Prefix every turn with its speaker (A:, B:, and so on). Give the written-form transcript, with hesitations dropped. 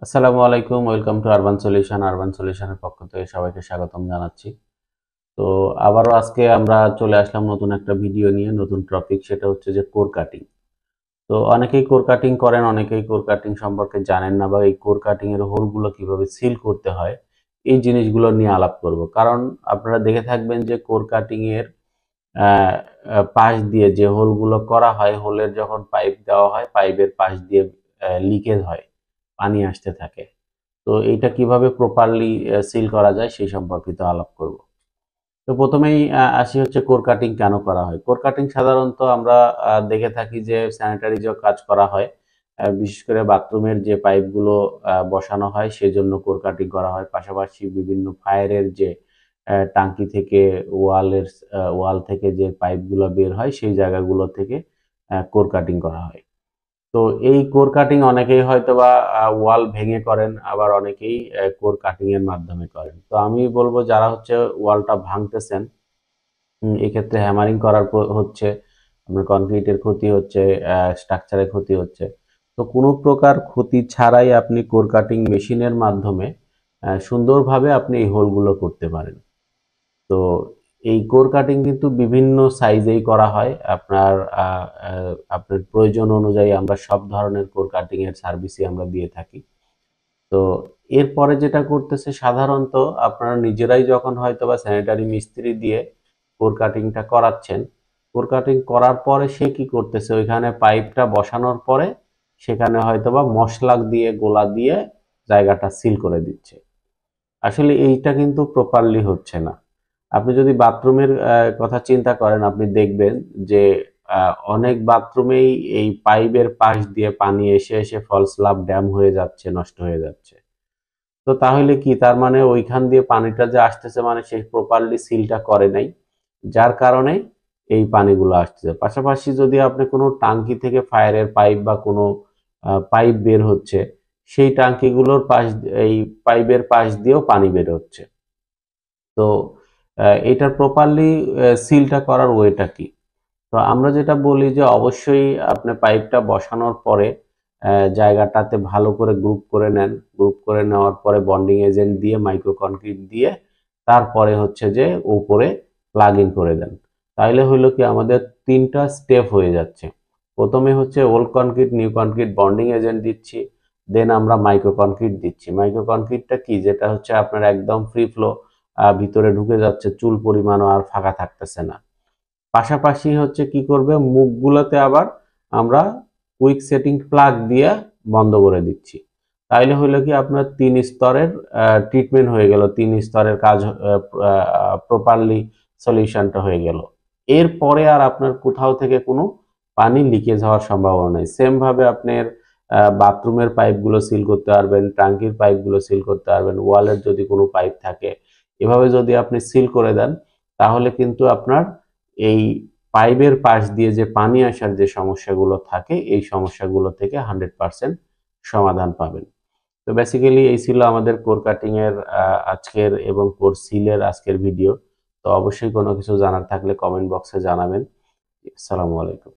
A: আসসালামু আলাইকুম, welcome to urban solution. Urban সলিউশনের পক্ষ থেকে সবাইকে স্বাগতম জানাচ্ছি। তো আবারও আজকে আমরা চলে আসলাম নতুন একটা ভিডিও নিয়ে, নতুন টপিক, সেটা হচ্ছে যে কোর কাটিং। তো অনেকেই কোর কাটিং করেন, অনেকেই কোর কাটিং সম্পর্কে জানেন না, বা এই কোর কাটিং এর হোলগুলো কিভাবে সিল করতে হয় এই জিনিসগুলো নিয়ে আলাপ করব। কারণ আপনারা দেখে থাকবেন যে কোর কাটিং এর পাশ দিয়ে যে হোলগুলো করা হয়, হোলের যখন পাইপ দেওয়া হয়, পাইপের পাশ দিয়ে লিকেজ হয়, পানি আসতে থাকে। তো এইটা কিভাবে প্রপারলি সিল করা যায় সেই সম্পর্কিত আলাপ করব। তো প্রথমেই আসি হচ্ছে কোর কাটিং কেন করা হয়। কোর কাটিং সাধারণত আমরা দেখে থাকি যে স্যানিটারি যে কাজ করা হয়, বিশেষ করে বাথরুমের যে পাইপগুলো বসানো হয় সেজন্য কোর কাটিং করা হয়। পাশাপাশি বিভিন্ন ফায়ারের যে টাঙ্কি থেকে ওয়াল থেকে যে পাইপগুলো বের হয় সেই জায়গাগুলো থেকে কোর কাটিং করা হয়। তো এই কোর কাটিং অনেকেই হয়তোবা ওয়াল ভেঙে করেন, আবার অনেকেই কোর কাটিং এর মাধ্যমে করেন। তো আমি বলবো যারা হচ্ছে ওয়ালটা ভাঙতেছেন, এক্ষেত্রে হ্যামারিং করার হচ্ছে, আপনার কনক্রিটের ক্ষতি হচ্ছে, স্ট্রাকচারের ক্ষতি হচ্ছে। তো কোনো প্রকার ক্ষতি ছাড়াই আপনি কোর কাটিং মেশিনের মাধ্যমে সুন্দরভাবে আপনি এই হোলগুলো করতে পারেন। তো এই কোর কাটিং কিন্তু বিভিন্ন সাইজেই করা হয়। আপনার প্রয়োজন অনুযায়ী আমরা সব ধরনের কোর কাটিং এর সার্ভিসই আমরা দিয়ে থাকি। তো এরপরে যেটা করতেছে সাধারণত, আপনারা নিজেরাই যখন হয়তোবা স্যানিটারি মিস্ত্রি দিয়ে কোর কাটিংটা করাচ্ছেন, কোর কাটিং করার পরে সে কি করতেছে, ওইখানে পাইপটা বসানোর পরে সেখানে হয়তোবা মশলা দিয়ে গোলা দিয়ে জায়গাটা সিল করে দিচ্ছে। আসলে এইটা কিন্তু প্রপারলি হচ্ছে না। আপনি যদি বাথরুমের কথা চিন্তা করেন, আপনি দেখবেন যে অনেক বাথরুমেই এই পাইপের পাশ দিয়ে পানি এসে এসে ফলস লাভ ড্যাম হয়ে যাচ্ছে, নষ্ট হয়ে যাচ্ছে। তো তাহলে কি তার মানে ওইখান দিয়ে পানিটা যে আসতেছে, মানে সে প্রপারলি সিলটা করে নাই, যার কারণে এই পানিগুলো আসতেছে। পাশাপাশি যদি আপনি কোনো টাঙ্কি থেকে ফায়ারের পাইপ বা কোনো পাইপ বের হচ্ছে, সেই টাঙ্কিগুলোর এই পাইপের পাশ দিয়েও পানি বের হচ্ছে। তো এটার প্রপারলি সিলটা করার ওয়েটা কি? তো আমরা যেটা বলি যে অবশ্যই আপনি পাইপটা বসানোর পরে জায়গাটাতে ভালো করে গ্রুপ করে নেন। গ্রুপ করে নেওয়ার পরে বন্ডিং এজেন্ট দিয়ে, মাইক্রো কনক্রিট দিয়ে, তারপরে হচ্ছে যে উপরে প্লাগ ইন করে দেন। তাইলে হইলো কি, আমাদের ৩টা স্টেপ হয়ে যাচ্ছে। প্রথমে হচ্ছে old concrete, new concrete bonding agent দিচ্ছি, দেন আমরা মাইক্রো কনক্রিট দিচ্ছি। মাইক্রো কনক্রিটটা কি, যেটা হচ্ছে আপনার একদম ফ্রি ফ্লো, ভিতরে ঢুকে যাচ্ছে, চুল পরিমাণও আর ফাঁকা থাকতেছে না। পাশাপাশি হচ্ছে কি করবে, মুখগুলোতে আবার আমরা কুইক সেটিং প্লাগ দিয়ে বন্ধ করে দিচ্ছি। তাইলে হইলো কি, আপনার ৩ স্তরের ট্রিটমেন্ট হয়ে গেল, ৩ স্তরের কাজ প্রপারলি সলিউশনটা হয়ে গেল। এরপরে আর আপনার কোথাও থেকে কোনো পানি লিকেজ হওয়ার সম্ভাবনা নেই। সেম ভাবে আপনার বাথরুমের পাইপগুলো সিল করতে পারবেন, টাঙ্কির পাইপগুলো সিল করতে পারবেন, ওয়ালের যদি কোনো পাইপ থাকে, এভাবে যদি আপনি সিল করে দেন, তাহলে কিন্তু আপনার এই পাইপের পাশ দিয়ে যে পানি আসার যে সমস্যাগুলো থাকে, এই সমস্যাগুলো থেকে 100% সমাধান পাবেন। তো বেসিক্যালি এই ছিল আমাদের কোর কাটিং এর আজকের এবং কোর সিলের আজকের ভিডিও। তো অবশ্যই কোনো কিছু জানার থাকলে কমেন্ট বক্সে জানাবেন। আসসালামু আলাইকুম।